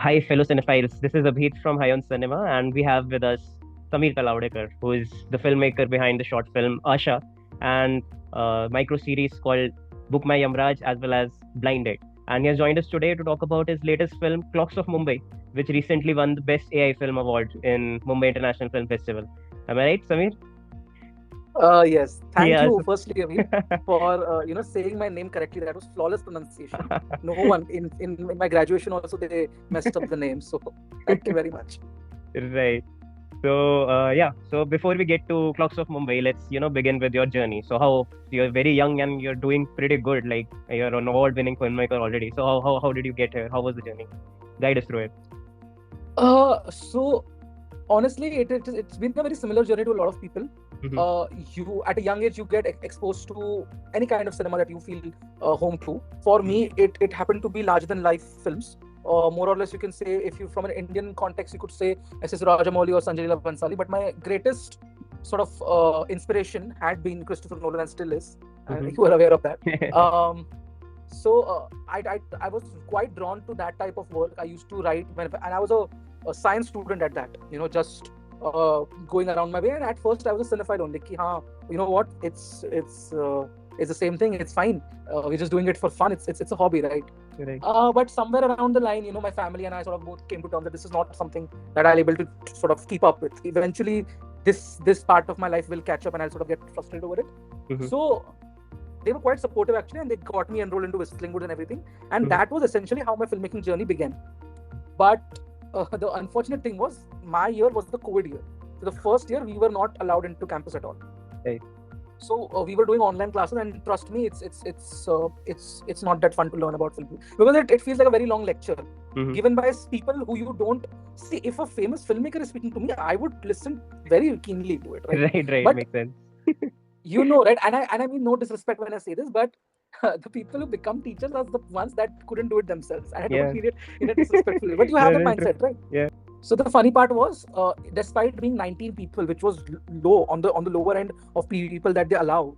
Hi, fellow cinephiles. This is Abhit from High on Cinema, and we have with us Talawdekar, who is the filmmaker behind the short film Aasha and micro series called Book My Yamraj, as well as Blinded. And he has joined us today to talk about his latest film, Clocks of Mumbai, which recently won the Best AI Film Award in Mumbai International Film Festival. Am I right, Samir? Yes. Thank Yes. you, firstly, Avi, for saying my name correctly. That was flawless pronunciation. No one in my graduation also they messed up the name. So thank you very much. Right. So before we get to Clocks of Mumbai, let's begin with your journey. So how you're very young and you're doing pretty good, like you're an award-winning filmmaker already. So how did you get here? How was the journey? Guide us through it. So honestly, it's been a very similar journey to a lot of people. Mm-hmm. You at a young age you get exposed to any kind of cinema that you feel home to. For me, it happened to be larger than life films. More or less, you can say, if you from an Indian context, you could say S.S. Rajamouli or Sanjay Leela Bhansali. But my greatest sort of inspiration had been Christopher Nolan and still is. Mm-hmm. You are aware of that. I was quite drawn to that type of work. I used to write, and I was a science student at that. Just going around my way. And at first, I was a cinephile only. You know what? It's the same thing. It's fine. We're just doing it for fun. It's a hobby, right? Right. But somewhere around the line, my family and I sort of both came to terms that this is not something that I'll able to sort of keep up with. Eventually, this part of my life will catch up, and I'll sort of get frustrated over it. Mm-hmm. So they were quite supportive actually, and they got me enrolled into Whistling Woods and everything. And that was essentially how my filmmaking journey began. But the unfortunate thing was, my year was the COVID year. So the first year we were not allowed into campus at all. Right. So we were doing online classes, and trust me, it's not that fun to learn about film because it feels like a very long lecture given by people who you don't see. If a famous filmmaker is speaking to me, I would listen very keenly to it. Right. But makes sense. right? And I mean no disrespect when I say this, but the people who become teachers are the ones that couldn't do it themselves, and I don't mean it in a disrespectful way. But you have that mindset, right? Yeah. So the funny part was, despite being 19 people, which was low on the lower end of people that they allow,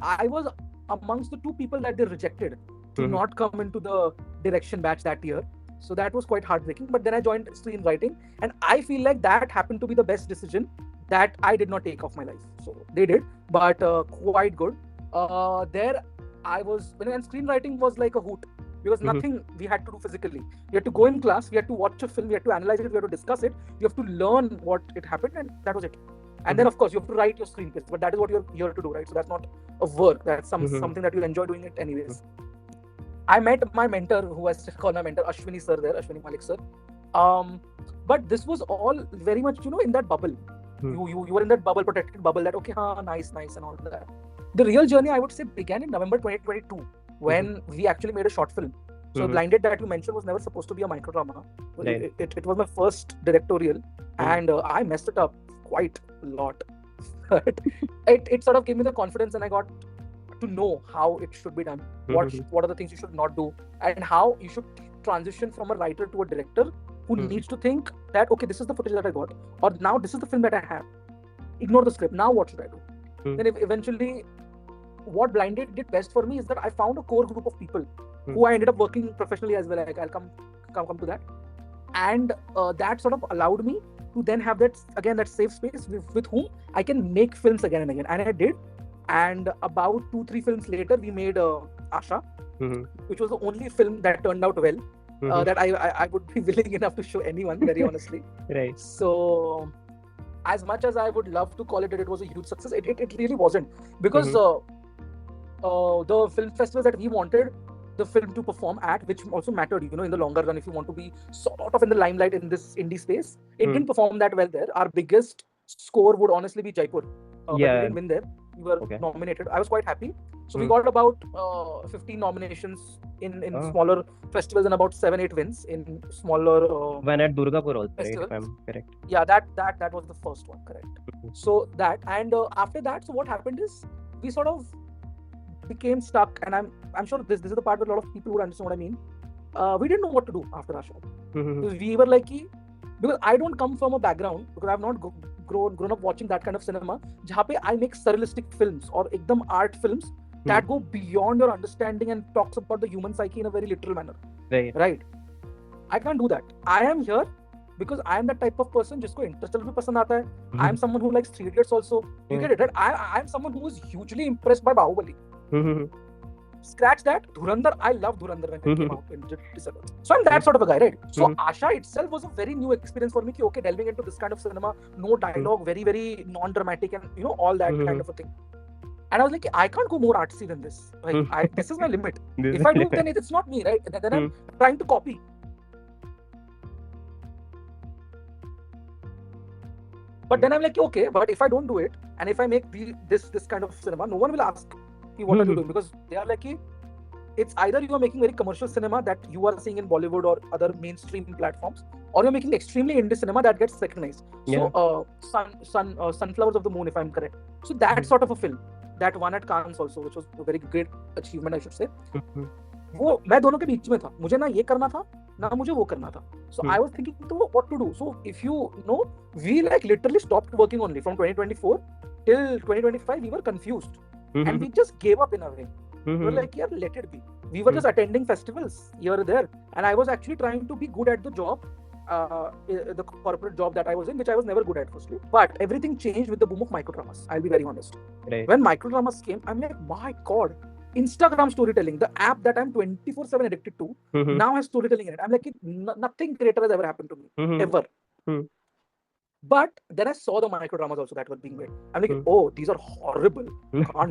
I was amongst the 2 people that they rejected to not come into the direction batch that year. So that was quite heartbreaking. But then I joined screenwriting, and I feel like that happened to be the best decision that I did not take of my life. So they did, but quite good. There I was, and screenwriting was like a hoot. Because nothing we had to do physically. We had to go in class, we had to watch a film, we had to analyze it, we had to discuss it, you have to learn what it happened, and that was it. And then of course you have to write your screenplays, but that is what you're here to do, right? So that's not a work, that's something that you enjoy doing it anyways. I met my mentor, who I still call my mentor, Ashwini sir there, Ashwini Malik sir. But this was all very much, in that bubble. You were in that bubble, protected bubble, that okay, nice and all that. The real journey, I would say, began in November 2022. When we actually made a short film. So Blinded that you mentioned was never supposed to be a microdrama. Right. It was my first directorial, and I messed it up quite a lot. But it sort of gave me the confidence, and I got to know how it should be done, what are the things you should not do, and how you should transition from a writer to a director who needs to think that, okay, this is the footage that I got, or now this is the film that I have. Ignore the script. Now what should I do? Then eventually, what Blinded did best for me is that I found a core group of people who I ended up working professionally as well. I'll come to that, and that sort of allowed me to then have that safe space with whom I can make films again and again, and I did. And about 2-3 films later, we made Aasha, which was the only film that turned out well. That I would be willing enough to show anyone, very honestly. Right. So, as much as I would love to call it that it was a huge success, it really wasn't, because the film festivals that we wanted the film to perform at, which also mattered, in the longer run, if you want to be sort of in the limelight in this indie space, it didn't perform that well there. Our biggest score would honestly be Jaipur, but we didn't win there. We were nominated. I was quite happy. So we got about 15 nominations in smaller festivals and about 7-8 wins in smaller one at Durgapur also, festivals. right, if I'm correct. Yeah, that was the first one, correct. So that, and after that, so what happened is we sort of became stuck, and I'm sure this is the part where a lot of people would understand what I mean. We didn't know what to do after our show. Because we were like, because I don't come from a background, because I've not grown up watching that kind of cinema, jahan pe I make surrealistic films or ekdam art films that go beyond your understanding and talks about the human psyche in a very literal manner. Right. I can't do that. I am here because I am that type of person जिसको Interstellar भी पसंद आता है. I am someone who likes Three Idiots also. You get it, right? I am someone who is hugely impressed by Bahubali. Scratch that. Dhurandhar, I love Dhurandhar when it came out in December. So I'm that sort of a guy, right? So Aasha itself was a very new experience for me. Ki, okay, delving into this kind of cinema, no dialogue, very, very non-dramatic, and you know, all that kind of a thing. And I was like, I can't go more artsy than this. Like, this is my limit. If I do, then it's not me, right? Then I'm trying to copy. But then I'm like, okay, but if I don't do it, and if I make this kind of cinema, no one will ask me what are you doing, because they are like, it's either you are making very commercial cinema that you are seeing in Bollywood or other mainstream platforms, or you're making extremely indie cinema that gets recognized. Yeah. So, Sunflowers of the Moon, if I'm correct. So that sort of a film that won at Cannes also, which was a very great achievement, I should say. वो मैं दोनों के बीच में था, मुझे ना ये करना था ना मुझे वो करना था. So I was thinking to what to do. So if you know, we like literally stopped working only from 2024 till 2025. We were confused and we just gave up in a way. We were like, yeah, let it be. We were just attending festivals here or there, and I was actually trying to be good at the job, the corporate job that I was in, which I was never good at firstly. But everything changed with the boom of microdramas. I'll be very honest. Right. When microdramas came, I'm like, my God, Instagram storytelling, the app that I'm 24/7 addicted to, now has storytelling in it. I'm like, nothing greater has ever happened to me, ever. But then I saw the microdramas also that were being made. I'm like, oh, these are horrible.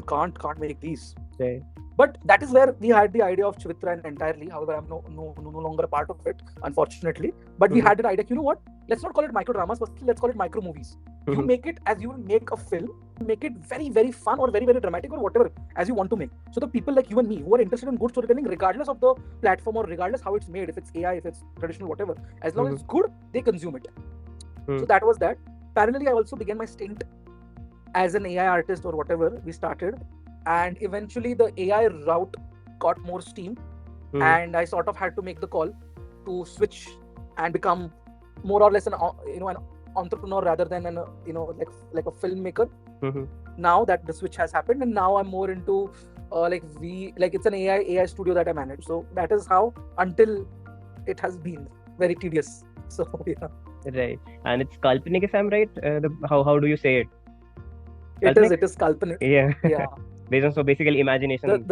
Can't make these. Okay. But that is where we had the idea of Chivitra entirely. However, I'm no longer a part of it, unfortunately. But we had an idea, you know what? Let's not call it microdramas, but let's call it micro movies. You make it as you will make a film, make it very, very fun or very, very dramatic or whatever as you want to make. So the people like you and me who are interested in good storytelling, regardless of the platform or regardless how it's made, if it's AI, if it's traditional, whatever, as long as it's good, they consume it. So that was that. Parallelly, I also began my stint as an AI artist or whatever we started. And eventually the AI route got more steam. And I sort of had to make the call to switch and become more or less an entrepreneur rather than like a filmmaker. Now that the switch has happened, and now I'm more into it's an AI studio that I manage. So that is how until it has been very tedious. So yeah. Right, and it's Kalpnk, if I'm right. How do you say it? It is Kalpnik. Yeah. So basically imagination.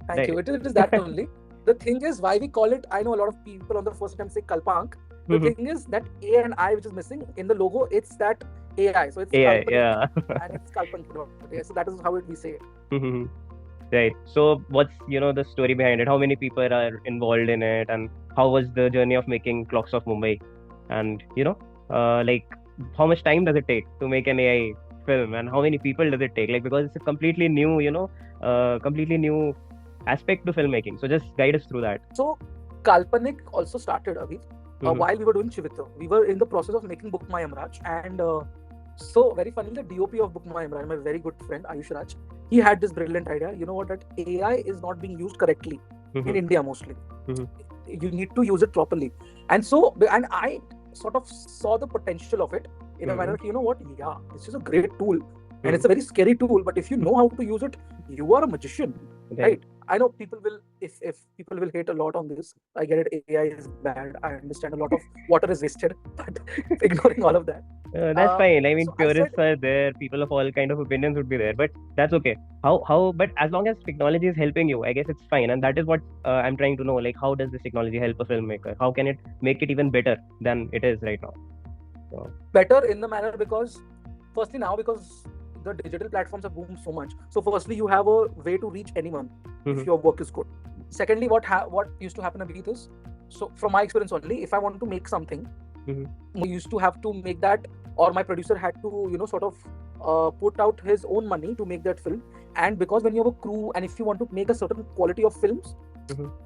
Thank you. It is that only. The thing is, why we call it, I know a lot of people on the first attempt say Kalpnk. The thing is that A and I, which is missing in the logo, it's that AI. So it's AI, Kalpnik, and it's Kalpnk. So that is how we say it. Right. So what's the story behind it? How many people are involved in it, and how was the journey of making Clocks of Mumbai? And how much time does it take to make an AI film, and how many people does it take? Because it's a completely new, completely new aspect to filmmaking. So just guide us through that. So Kalpanik also started, Abhi, while we were doing Chivitra. We were in the process of making Book My Yamraj, and so very funny, the DOP of Book My Yamraj, my very good friend Ayush Raj, he had this brilliant idea. You know what? That AI is not being used correctly in India mostly. You need to use it properly, and I sort of saw the potential of it in a manner. You know what? Yeah, this is a great tool, and it's a very scary tool. But if you know how to use it, you are a magician, right? I know people will, if people will hate a lot on this. I get it. AI is bad. I understand a lot of water is wasted, but ignoring all of that. That's fine. I mean, purists are there. People of all kind of opinions would be there, but that's okay. But as long as technology is helping you, I guess it's fine. And that is what I'm trying to know. Like, how does this technology help a filmmaker? How can it make it even better than it is right now? So. Better in the manner because the digital platforms have boomed so much. So firstly, you have a way to reach anyone if your work is good. Secondly, what used to happen a bit is, so from my experience only, if I want to make something, we used to have to make that, or my producer had to sort of put out his own money to make that film. And because when you have a crew, and if you want to make a certain quality of films,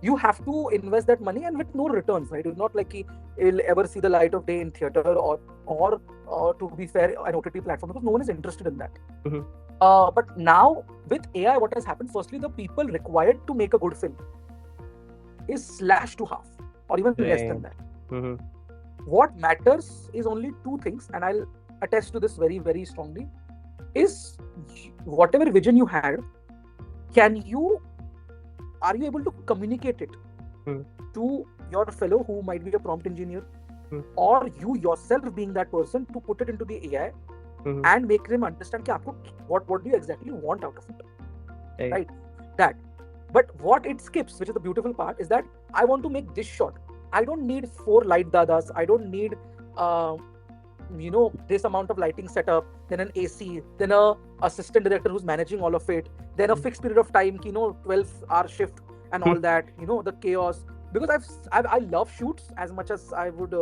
you have to invest that money and with no returns, right? It's not like it'll ever see the light of day in theater or to be fair, an OTT platform, because no one is interested in that. But now with AI, what has happened? Firstly, the people required to make a good film is slashed to half or even less than that. What matters is only two things, and I'll attest to this very, very strongly, is whatever vision you had, are you able to communicate it to your fellow who might be a prompt engineer, Hmm. or you yourself being that person to put it into the AI and make them understand कि आपको what do you exactly want out of it, right? That. But what it skips, which is the beautiful part, is that I want to make this shot. I don't need 4 light dadas. I don't need this amount of lighting setup, then an AC, then a assistant director who's managing all of it, then a fixed period of time, 12-hour shift and all that, the chaos. Because I love shoots as much as I would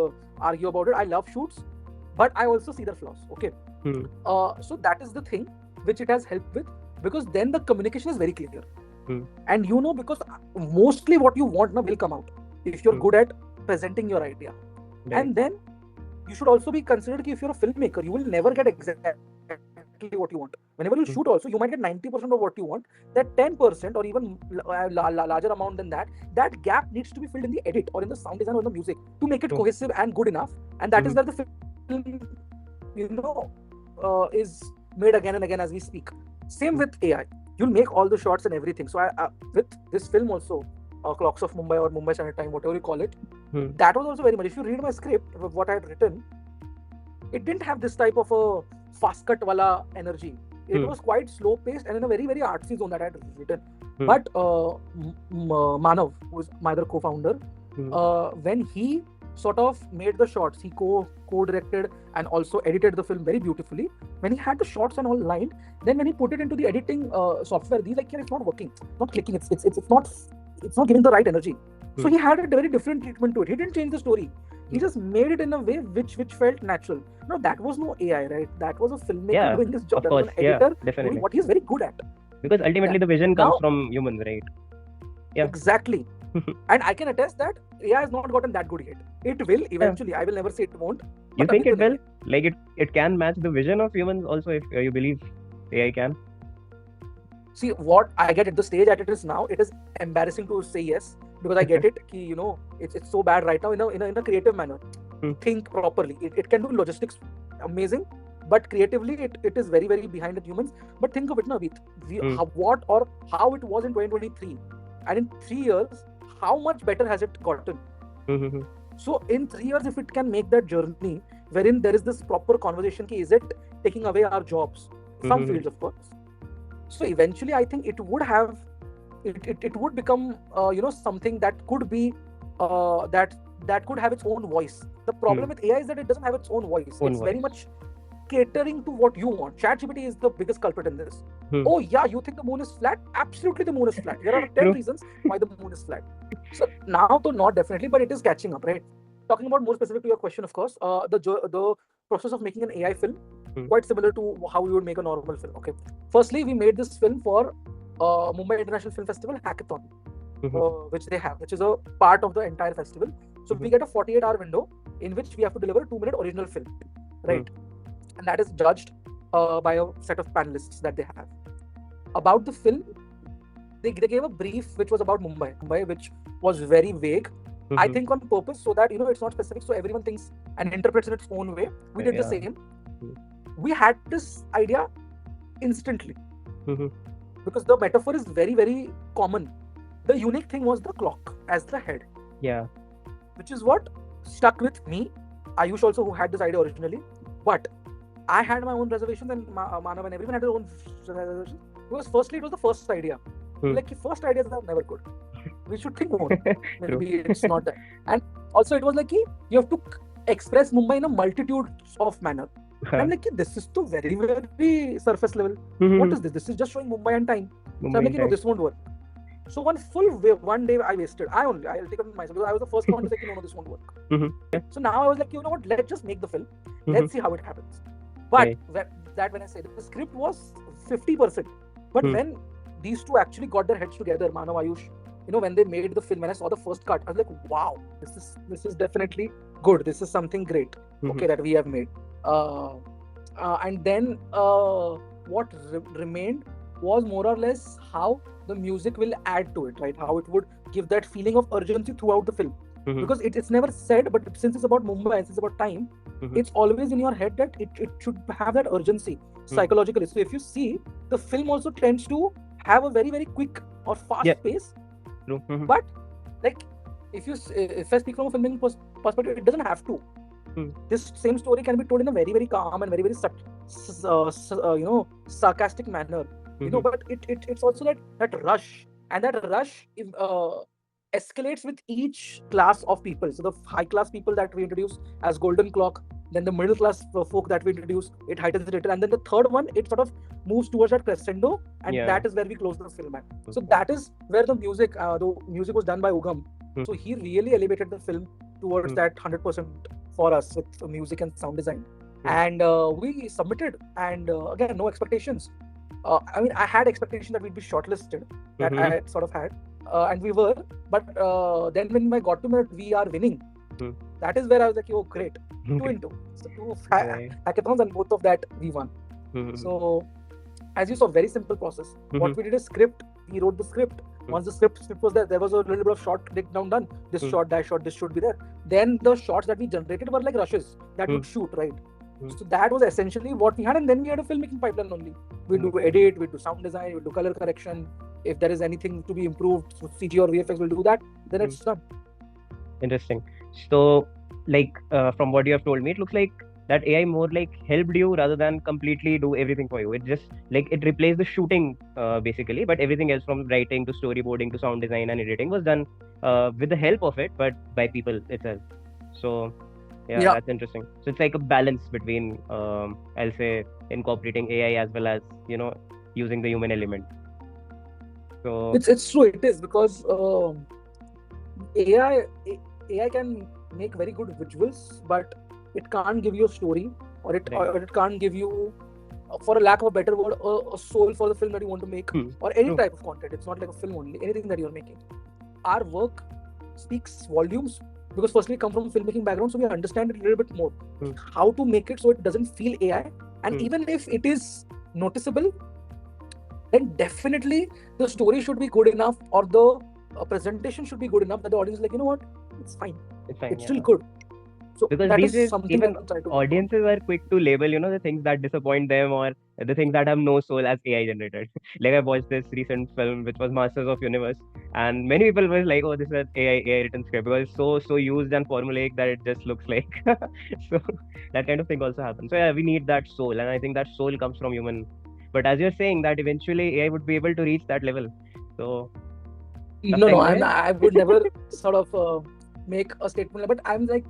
argue about it. I love shoots, but I also see their flaws. Okay. So that is the thing which it has helped with, because then the communication is very clear. And because mostly what you want now will come out if you're good at presenting your idea. Right. And then you should also be considered that if you're a filmmaker, you will never get exactly what you want. Whenever you shoot also, you might get 90% of what you want. That 10% or even larger amount than that gap needs to be filled in the edit or in the sound design or in the music to make it cohesive and good enough. And that is where the film, is made again and again as we speak. Same with AI. You'll make all the shots and everything. So with this film also, Clocks of Mumbai or Mumbai Standard Time, whatever you call it, that was also very much. If you read my script, what I had written, it didn't have this type of a fast cut wala energy. It was quite slow paced and in a very, very artsy zone that I had written. But Manav, who is my other co-founder, when he sort of made the shots, he co-directed and also edited the film very beautifully. When he had the shots and all lined, then when he put it into the editing software, he's like, it's not working, not clicking, it's not giving the right energy. So he had a very different treatment to it. He didn't change the story. He just made it in a way which felt natural. No, that was no AI, right? That was a filmmaker doing his job. That was an editor doing what he's very good at. Because ultimately the vision comes from humans, right? Yeah. Exactly. And I can attest that AI has not gotten that good yet. It will eventually. I will never say it won't. You think it will? Like it can match the vision of humans also, if you believe AI can? See, what I get at the stage that it is now, it is embarrassing to say yes, because I get it. It's so bad right now in a creative manner. Think properly. It can do logistics amazing, but creatively it is very, very behind the humans. But think of it now, how it was in 2023, and in 3 years, how much better has it gotten? So in 3 years, if it can make that journey wherein there is this proper conversation, is it taking away our jobs? Some fields, of course. So eventually, I think it would have, it would become, something that could be, that could have its own voice. The problem with AI is that it doesn't have its own voice. Very much catering to what you want. ChatGPT is the biggest culprit in this. Oh yeah, you think the moon is flat? Absolutely, the moon is flat. There are 10 reasons why the moon is flat. So now, not definitely, but it is catching up, right? Talking about more specific to your question, of course, the process of making an AI film, quite similar to how we would make a normal film. Okay. Firstly, we made this film for Mumbai International Film Festival hackathon, which they have, which is a part of the entire festival. So we get a 48-hour window in which we have to deliver a 2-minute original film, right? And that is judged by a set of panelists that they have. About the film, they gave a brief which was about Mumbai, which was very vague. I think on purpose, so that it's not specific, so everyone thinks and interprets in its own way. We did the same. We had this idea instantly because the metaphor is very, very common. The unique thing was the clock as the head. Yeah. Which is what stuck with me. Ayush also, who had this idea originally, but I had my own reservations, and Manav and everyone had their own reservations. Because firstly, it was the first idea. Like, first ideas are never good. We should think more. Maybe it's not that. And also, it was like, you have to express Mumbai in a multitude of manner. And I'm like, this is too very, very surface level. What is this? This is just showing Mumbai and time. So I'm like, this won't work. So one day I wasted. I'll take it on myself, because I was the first one to say, no, this won't work. So now I was like, what? Let's just make the film. Let's see how it happens. But when I say the script was 50%, but when these two actually got their heads together, Manav, Ayush, when they made the film, when I saw the first cut, I was like, wow, this is definitely good. This is something great. Okay, that we have made. And then what remained was more or less how the music will add to it, right? How it would give that feeling of urgency throughout the film. Because it's never said, but since it's about Mumbai, since it's about time, it's always in your head that it should have that urgency psychologically. So if you see, the film also tends to have a very, very quick or fast pace. But like, if I speak from a filmmaking perspective, it doesn't have to. This same story can be told in a very, very calm and very, very sarcastic manner. But it's also that rush, and that rush escalates with each class of people. So the high class people that we introduce as golden clock, then the middle class folk that we introduce, it heightens it, and then the third one, it sort of moves towards that crescendo, and that is where we close the film at. So that is where the music was done by Ugam. So he really elevated the film towards that 100% for us with music and sound design. And we submitted, and again, no expectations. I mean, I had expectation that we'd be shortlisted, that I had sort of had, and we were. But then when I got to know that we are winning, that is where I was like, oh, great. 2-2. So 2 hackathons, and both of that we won. So, as you saw, very simple process. What we did is script. We wrote the script. Once the script was there was a little bit of shot breakdown done. This shot, that shot, this should be there. Then the shots that we generated were like rushes that would shoot, right? So that was essentially what we had, and then we had a filmmaking pipeline only. We do edit, we do sound design, we do color correction. If there is anything to be improved, so CG or VFX will do that. Then it's done. Interesting. So, from what you have told me, it looks like that AI more like helped you rather than completely do everything for you. It just it replaced the shooting basically, but everything else from writing to storyboarding to sound design and editing was done with the help of it, but by people itself. So yeah, that's interesting. So it's like a balance between I'll say incorporating AI as well as using the human element. So it's true. It is because AI can make very good visuals, but it can't give you a story, or it can't give you, for a lack of a better word, a soul for the film that you want to make, or any type of content. It's not like a film only. Anything that you're making. Our work speaks volumes because firstly we come from a filmmaking background, so we understand it a little bit more. How to make it so it doesn't feel AI, and even if it is noticeable, then definitely the story should be good enough, or the presentation should be good enough that the audience is like, you know what, it's fine. It's still good. So because these days, even audiences are quick to label, the things that disappoint them or the things that have no soul as AI generated. Like I watched this recent film which was Masters of Universe, and many people were like, "Oh, this is an AI written script," because it's so used and formulaic that it just looks like. So that kind of thing also happens. So yeah, we need that soul, and I think that soul comes from human. But as you're saying that eventually AI would be able to reach that level. So no, I would never sort of make a statement, but I'm like,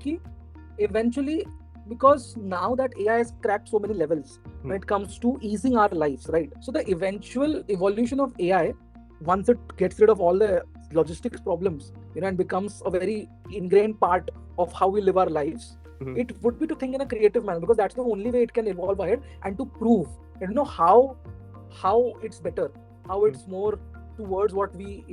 eventually, because now that AI has cracked so many levels when it comes to easing our lives, right? So the eventual evolution of AI, once it gets rid of all the logistics problems, and becomes a very ingrained part of how we live our lives, it would be to think in a creative manner, because that's the only way it can evolve ahead, and to prove, how it's better, how it's more towards what we,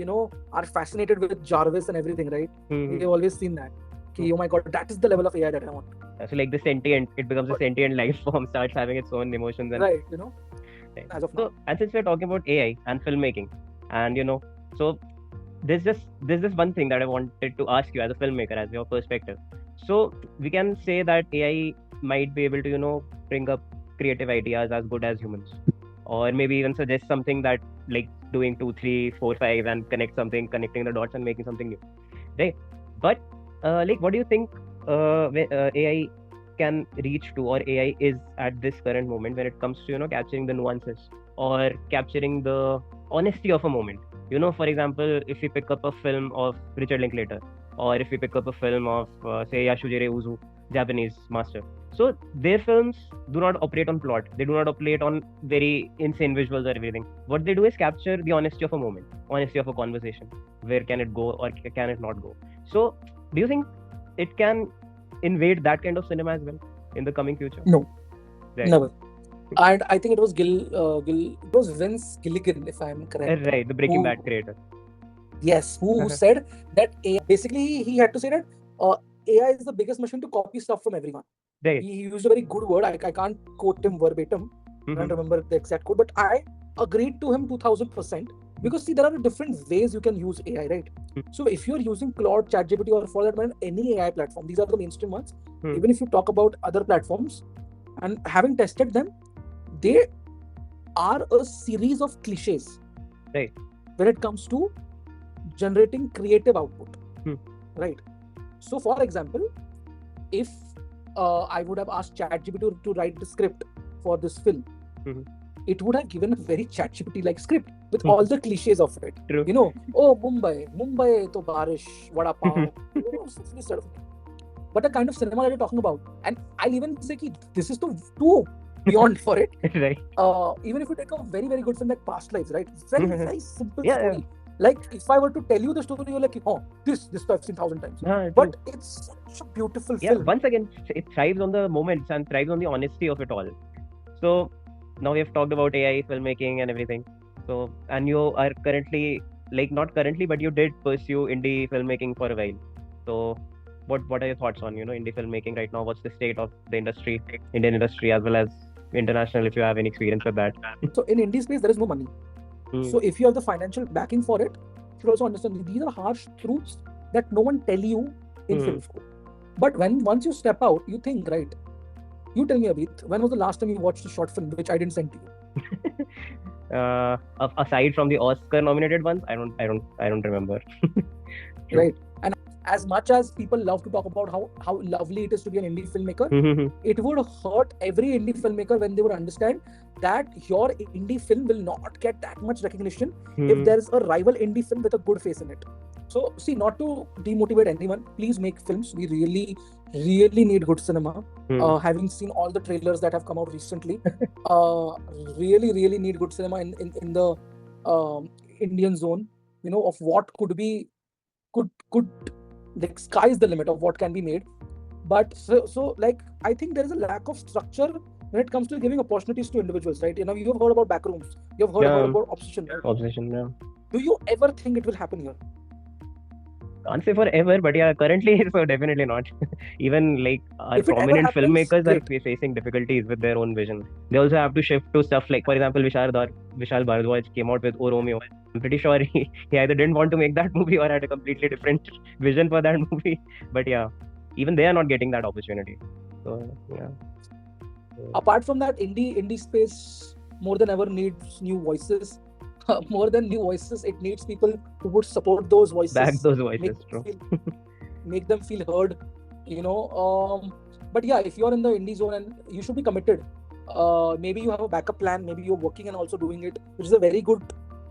are fascinated with Jarvis and everything, right? We've always seen that. Oh my god, that is the level of AI that I want. So like the sentient, it becomes a sentient life form, starts having its own emotions. And right, as of now. So, and since we're talking about AI and filmmaking, and so there's just one thing that I wanted to ask you as a filmmaker, as your perspective. So we can say that AI might be able to bring up creative ideas as good as humans, or maybe even suggest something that, like, doing 2, 3, 4, 5 and connecting the dots and making something new, right? But what do you think AI can reach to, or AI is at this current moment when it comes to capturing the nuances or capturing the honesty of a moment? For example, if we pick up a film of Richard Linklater, or if we pick up a film of say Yasujiro Ozu, Japanese master. So their films do not operate on plot. They do not operate on very insane visuals or everything. What they do is capture the honesty of a moment, honesty of a conversation. Where can it go or can it not go? So do you think it can invade that kind of cinema as well in the coming future? No, right. Never. And I think it was it was Vince Gilligan, if I'm correct. Right, the Breaking Bad creator. Yes, who said that AI, basically he had to say that AI is the biggest machine to copy stuff from everyone. Right. He used a very good word. I can't quote him verbatim. I don't remember the exact quote, but I agreed to him 2000%. Because see, there are different ways you can use AI, right? So if you're using Claude, ChatGPT, or for that matter, any AI platform, these are the mainstream ones. Even if you talk about other platforms, and having tested them, they are a series of cliches, right, when it comes to generating creative output. right? So for example, if I would have asked ChatGPT to write the script for this film, it would have given a very ChatGPT-like script with all the cliches of it. True. You know, oh, Mumbai to barish, vada pav, this sort of thing. But the kind of cinema that you're talking about, and I'll even say that this is too beyond for it. Right. Even if you take a very, very good film like Past Lives, right? Very, very simple story. Yeah. Like if I were to tell you the story, you're like, oh, this I've seen 1,000 times. But it's such a beautiful film. Once again, it thrives on the moments and thrives on the honesty of it all. So now we have talked about AI, filmmaking and everything. So, and you are currently, like not currently, but you did pursue indie filmmaking for a while. So what are your thoughts on, indie filmmaking right now? What's the state of the industry, Indian industry as well as international, if you have any experience with that? So in indie space, there is no money. So if you have the financial backing for it, you should also understand these are harsh truths that no one tell you in film school. But once you step out, you think, right? You tell me, Abhit, when was the last time you watched a short film which I didn't send to you? Aside from the Oscar-nominated ones, I don't remember. Right. And as much as people love to talk about how lovely it is to be an indie filmmaker, it would hurt every indie filmmaker when they would understand that your indie film will not get that much recognition if there is a rival indie film with a good face in it. So, see, not to demotivate anyone, please make films. We really, really need good cinema. Having seen all the trailers that have come out recently, really, really need good cinema in the Indian zone, of what could be, like sky is the limit of what can be made. But so like, I think there is a lack of structure when it comes to giving opportunities to individuals, right? You've heard about Backrooms. You've heard about Obsession. Right? Obsession, yeah. Do you ever think it will happen here? Can't say forever, but yeah, currently, so definitely not. Even like our prominent filmmakers are facing difficulties with their own vision. They also have to shift to stuff like, for example, Vishal Bharadwaj came out with O Romeo. I'm pretty sure he either didn't want to make that movie or had a completely different vision for that movie. But yeah, even they are not getting that opportunity. So yeah. Apart from that, indie space more than ever needs new voices. More than new voices, it needs people who would support those voices. Back those voices, true. Make them feel heard, But yeah, if you're in the indie zone, and you should be committed. Maybe you have a backup plan. Maybe you're working and also doing it, which is a very good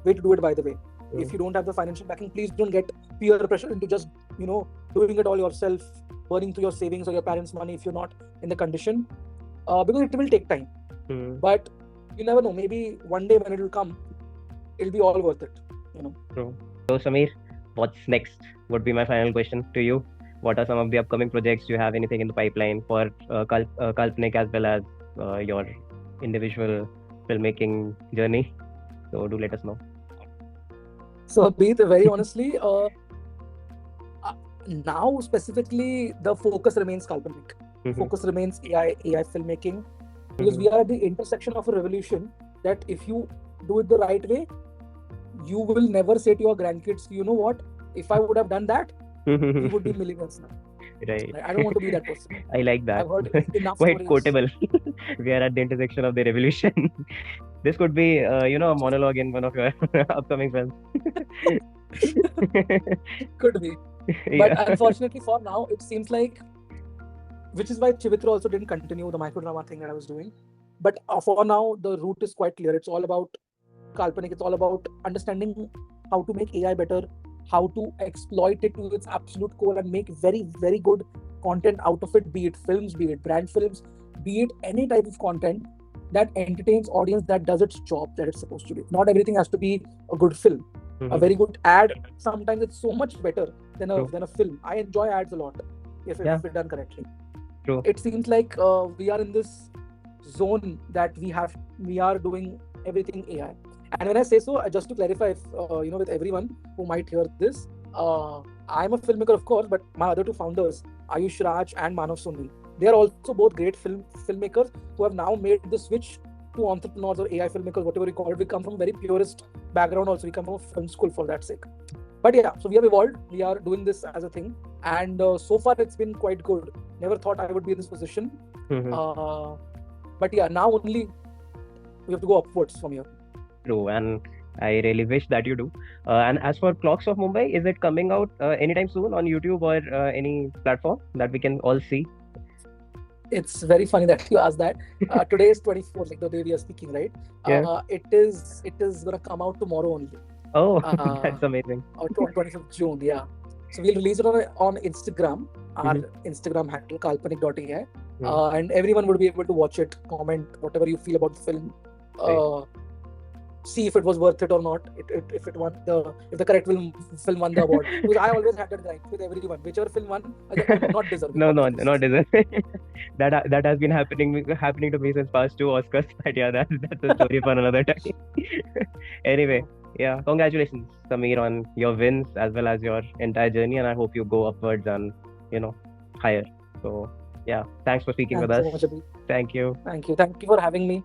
way to do it, by the way. If you don't have the financial backing, please don't get peer pressure into just, doing it all yourself, burning through your savings or your parents' money if you're not in the condition. Because it will take time. But you never know. Maybe one day when it will come, it'll be all worth it, True. So Samir, what's next would be my final question to you. What are some of the upcoming projects? Do you have anything in the pipeline for Kalpnk as well as your individual filmmaking journey? So do let us know. So Abhit, very honestly, now specifically the focus remains Kalpnk. Focus remains AI filmmaking, because we are at the intersection of a revolution that if you do it the right way, you will never say to your grandkids, you know what, if I would have done that, you would be millionaires now. Right. I don't want to be that person. I like that. I've heard enough quite stories. quotable. We are at the intersection of the revolution. This could be, a monologue in one of your upcoming films. Could be. But unfortunately for now, it seems like, which is why Chivitra also didn't continue the microdrama thing that I was doing. But for now, the route is quite clear. It's all about Kalpnik. It's all about understanding how to make AI better, how to exploit it to its absolute core and make very, very good content out of it, be it films, be it brand films, be it any type of content that entertains audience, that does its job that it's supposed to do. Not everything has to be a good film. A very good ad, sometimes it's so much better than a film. I enjoy ads a lot if it's done correctly. True. It seems like we are in this zone that we are doing everything AI. And when I say so, just to clarify, with everyone who might hear this, I'm a filmmaker, of course, but my other two founders, Ayush Raj and Manav Sunil, they are also both great filmmakers who have now made the switch to entrepreneurs or AI filmmakers, whatever you call it. We come from a very purist background also. We come from a film school for that sake. But yeah, so we have evolved. We are doing this as a thing. And so far, it's been quite good. Never thought I would be in this position. But yeah, now only we have to go upwards from here. True. And I really wish that you do. And as for Clocks of Mumbai, is it coming out anytime soon on YouTube or any platform that we can all see? It's very funny that you asked that. Today is 24th, like the day we are speaking, right? Yeah. It is gonna come out tomorrow only. Oh, that's amazing. On 25th June, yeah. So we'll release it on Instagram, our Instagram handle, Kalpanik AI. And everyone would be able to watch it, comment whatever you feel about the film, see if it was worth it or not, if the correct film won the award. Because I always had that right with everyone, whichever film won, not deserving. No, not deserving. that has been happening to me since past two Oscars. But yeah, that's a story for another time. Anyway, yeah, congratulations, Sameer, on your wins as well as your entire journey, and I hope you go upwards and higher. So yeah, thanks for speaking with us. So much, Abhi. Thank you. Thank you for having me.